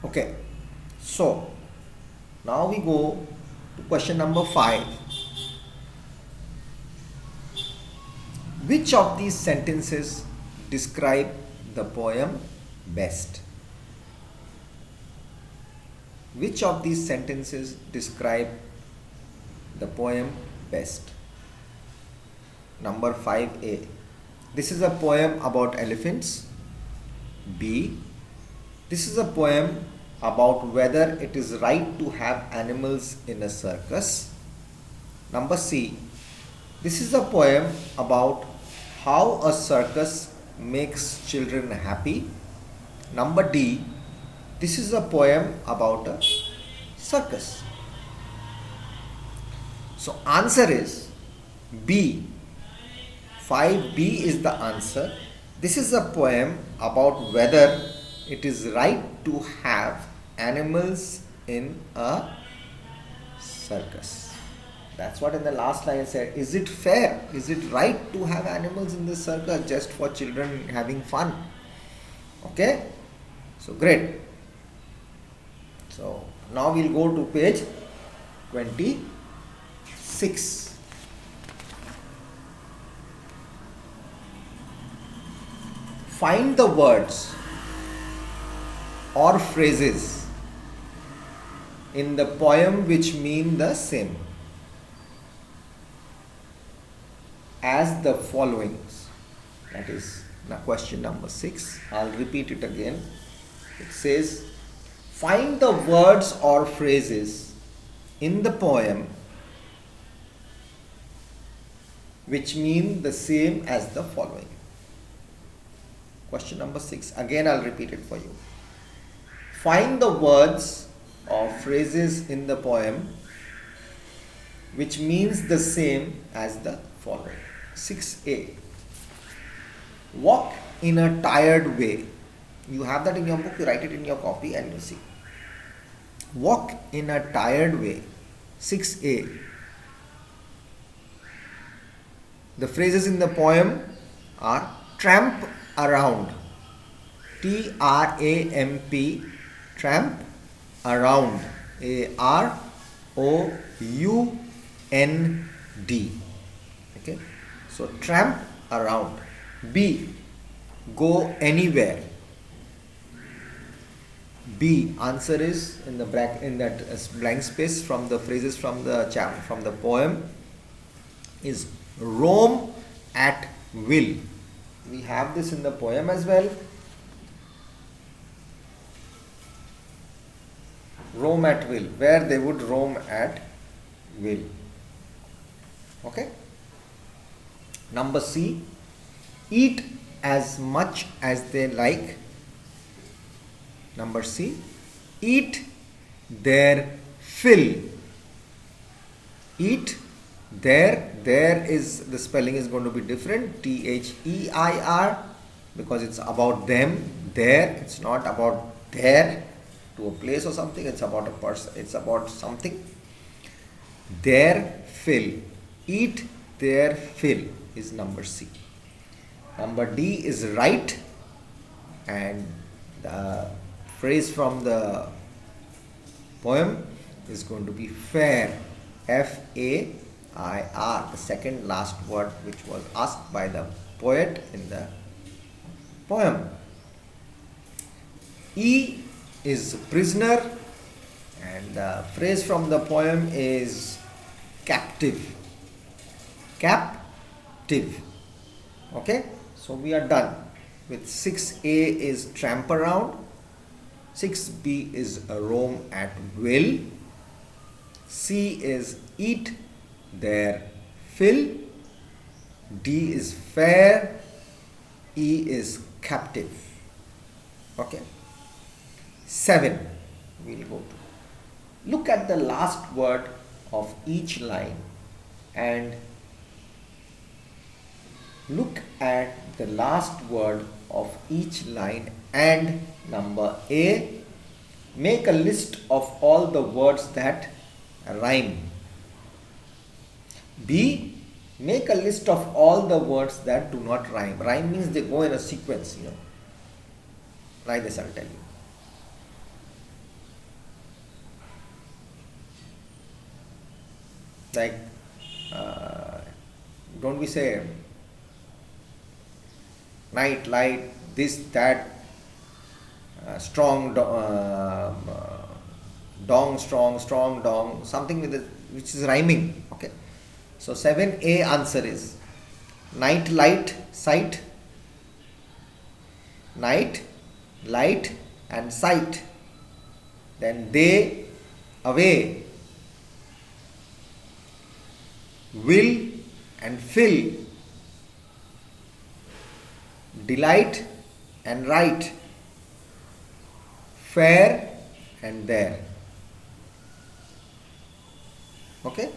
Okay, so now we go to question number 5. Which of these sentences describe the poem best? Which of these sentences describe the poem best? Number 5A. This is a poem about elephants. B. This is a poem about whether it is right to have animals in a circus. Number C. This is a poem about how a circus makes children happy. Number D. This is a poem about a circus. So answer is B. 5B is the answer. This is a poem about whether it is right to have animals in a circus. That's what in the last line I said. Is it fair? Is it right to have animals in the circus just for children having fun? Okay? So great. So now we'll go to page 26. Find the words or phrases in the poem which mean the same as the following. That is now question number 6. I'll repeat it again. It says, find the words or phrases in the poem which mean the same as the following. Question number 6. Again, I'll repeat it for you. Find the words or phrases in the poem which means the same as the following. 6A. Walk in a tired way. You have that in your book, you write it in your copy and you see. Walk in a tired way. 6A. The phrases in the poem are tramp around. T-R-A-M-P. Tramp around. A-R-O-U-N-D. Okay. So tramp around. B. Go anywhere. B. Answer is in the blank space from the phrases from the poem is roam at will. We have this in the poem as well. Roam at will, where they would roam at will. Okay. Number C. Eat as much as they like. Number C. Eat their fill. Eat their. There is the spelling is going to be different. T-H-E-I-R, because it's about them. There, it's not about there to a place or something. It's about a person. It's about something. Their fill. Eat their fill is number C. Number D is right, and the phrase from the poem is going to be fair. F-A-I-R, the second last word which was asked by the poet in the poem. E is prisoner, and the phrase from the poem is captive. Captive. Okay, so we are done with 6A is tramp around, 6B is roam at will, C is eat their fill, D is fair, E is captive. Okay. 7 we'll go to. Look at the last word of each line and look at the last word of each line and number A. Make a list of all the words that rhyme. B. Make a list of all the words that do not rhyme. Rhyme means they go in a sequence, Like this, I'll tell you. like don't we say night, light, this, that, strong, dong, strong, strong, dong, something with it, which is rhyming. Okay, so 7A answer is night, light, sight, night, light and sight. Then they, away, will and fill, delight and right, fair and there. Okay,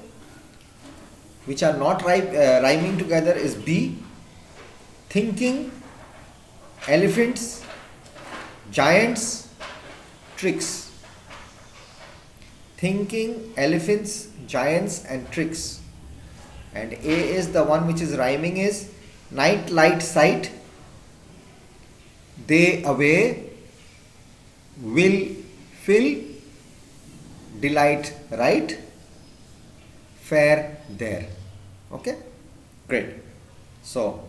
which are not rhyming together is B, thinking, elephants, giants, tricks. Thinking, elephants, giants and tricks. And A is the one which is rhyming is night, light, sight, they, away, will, fill, delight, right, fair, there. Okay, great. So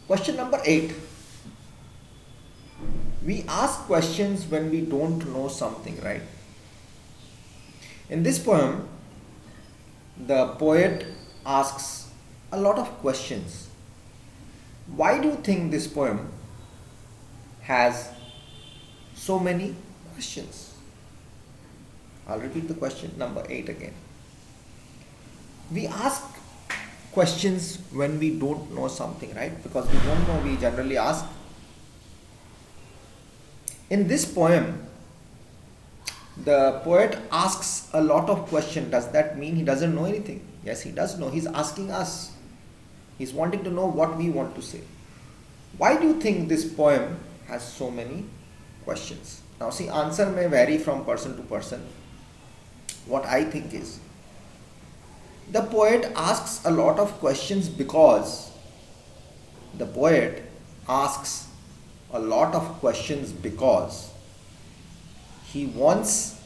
question number 8. We ask questions when we don't know something, right? In this poem, the poet asks a lot of questions. Why do you think this poem has so many questions? I'll repeat the question, number 8 again. We ask questions when we don't know something, right? Because we don't know, we generally ask. In this poem, the poet asks a lot of questions. Does that mean he doesn't know anything? Yes, he does know. He's asking us. He's wanting to know what we want to say. Why do you think this poem has so many questions? Now see, answer may vary from person to person. What I think is, the poet asks a lot of questions because the poet asks a lot of questions because he wants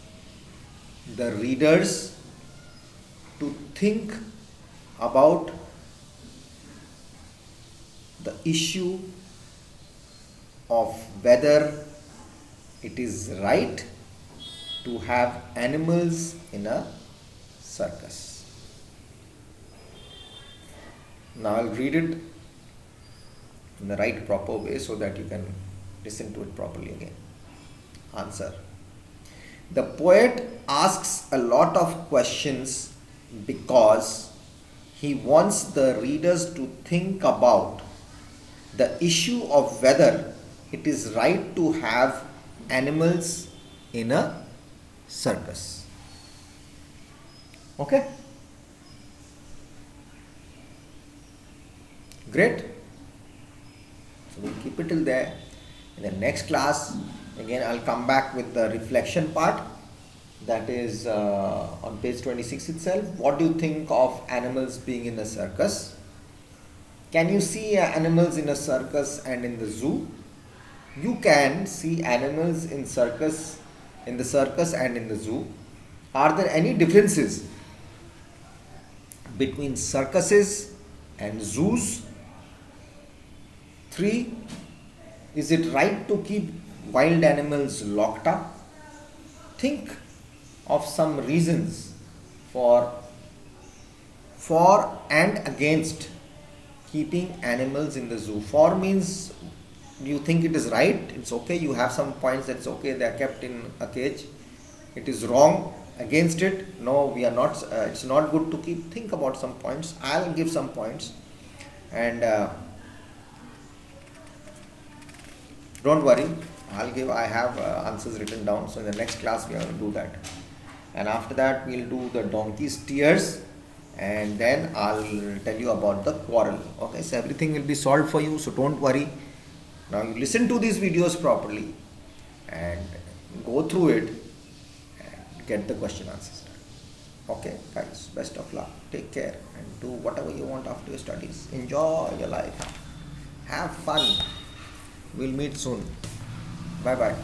the readers to think about the issue of whether it is right to have animals in a circus. Now I'll read it in the right proper way so that you can listen to it properly again. Answer. The poet asks a lot of questions because he wants the readers to think about the issue of whether it is right to have animals in a circus. Okay? Great. So we'll keep it till there. In the next class, again I'll come back with the reflection part, that is on page 26 itself. What do you think of animals being in a circus? Can you see animals in a circus and in the zoo? You can see animals in the circus and in the zoo. Are there any differences between circuses and zoos? 3. Is it right to keep wild animals locked up? Think of some reasons for and against keeping animals in the zoo. For means, do you think it is right? It's okay. You have some points that it's okay, they are kept in a cage. It is wrong. Against it, no, we are not. It's not good to keep. Think about some points. I'll give some points, and don't worry. I have answers written down. So in the next class we are going to do that, and after that we'll do the donkey's tears, and then I'll tell you about the quarrel. Okay, so everything will be solved for you. So don't worry. Now you listen to these videos properly and go through it and get the question answers done. Okay guys, best of luck. Take care and do whatever you want after your studies. Enjoy your life. Have fun. We'll meet soon. Bye bye.